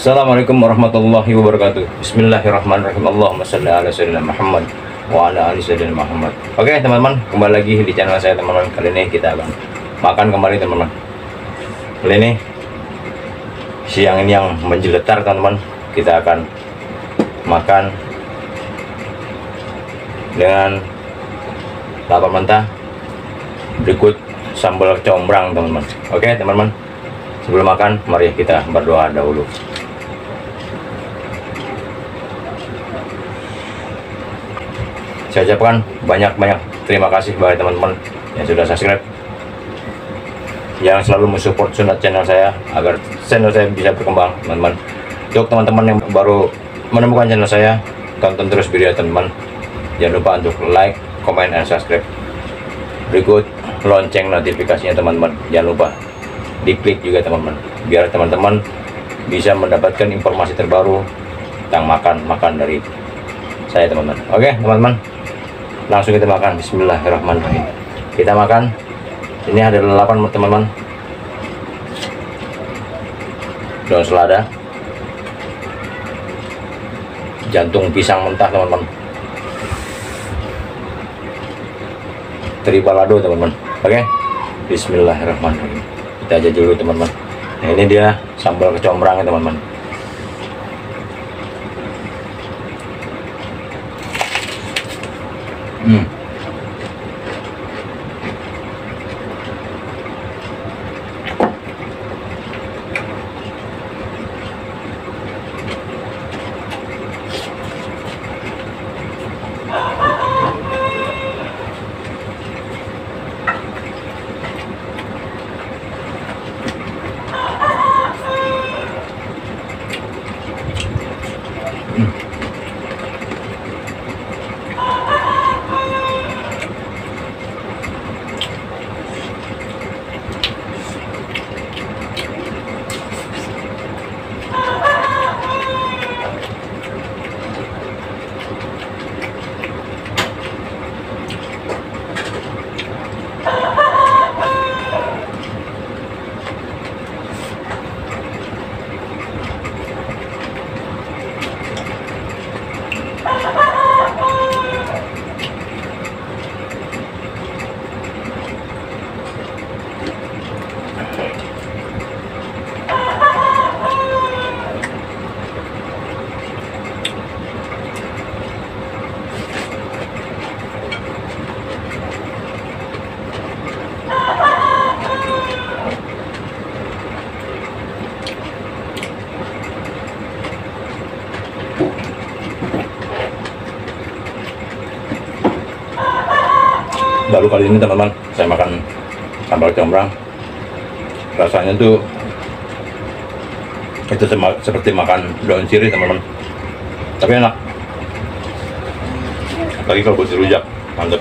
Assalamualaikum warahmatullahi wabarakatuh. Bismillahirrahmanirrahim. Allahumma shalli ala sayyidina Muhammad wa ala ali sayyidina Muhammad. Oke teman-teman, kembali lagi di channel saya teman-teman. Kali ini kita akan makan kembali teman-teman. Kali ini siang ini yang menjeletar teman-teman. Kita akan makan dengan lapa mentah berikut sambal combrang teman-teman. Oke teman-teman, sebelum makan mari kita berdoa dahulu. Saya ucapkan banyak-banyak terima kasih bagi teman-teman yang sudah subscribe, yang selalu mensupport Sunat channel saya agar channel saya bisa berkembang teman-teman. Untuk teman-teman yang baru menemukan channel saya, tonton terus video teman-teman. Jangan lupa untuk like, comment, dan subscribe. Berikut lonceng notifikasinya teman-teman, jangan lupa diklik juga teman-teman, biar teman-teman bisa mendapatkan informasi terbaru tentang makan dari saya teman-teman. Oke teman-teman, langsung kita makan. Bismillahirrahmanirrahim. Kita makan. Ini ada lalapan teman-teman, daun selada, jantung pisang mentah teman-teman, teri balado teman-teman. Oke, bismillahirrahmanirrahim. Kita aja dulu teman-teman. Nah, ini dia sambal kecombrangnya teman-teman. Baru kali ini teman-teman saya makan sambal combrang, rasanya tuh itu seperti makan daun sirih teman-teman, tapi enak lagi kalau buat rujak, mantap.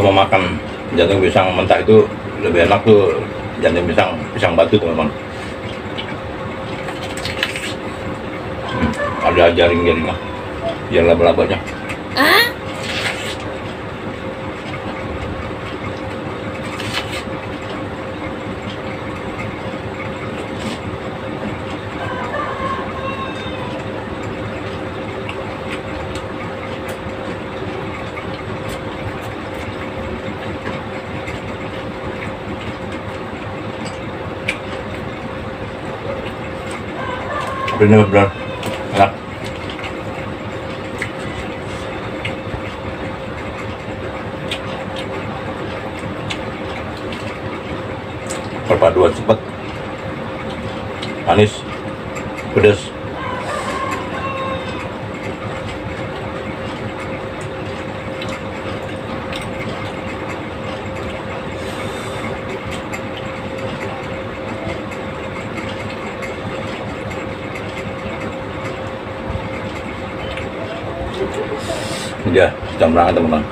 mau makan jantung pisang mentah itu lebih enak tuh jantung pisang batu teman-teman. Ada jaring-jaringnya, biar laba-labanya. Bener-bener enak. Perpaduan cepat, manis, pedas. Ya, sudah berangkat teman-teman.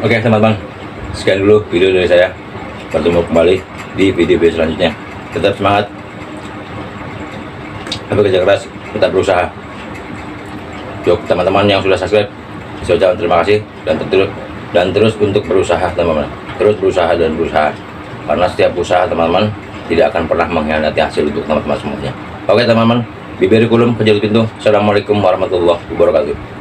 Oke teman-teman, sekian dulu video dari saya. Bertemu kembali di video-video selanjutnya. Tetap semangat, bekerja keras, tetap berusaha. Untuk teman-teman yang sudah subscribe, saya ucapkan terima kasih dan terus untuk berusaha teman-teman. Terus berusaha dan berusaha, karena setiap usaha teman-teman tidak akan pernah mengkhianati hasil untuk teman-teman semuanya. Oke teman-teman, bibir kulum kejal pintu. Assalamualaikum warahmatullahi wabarakatuh.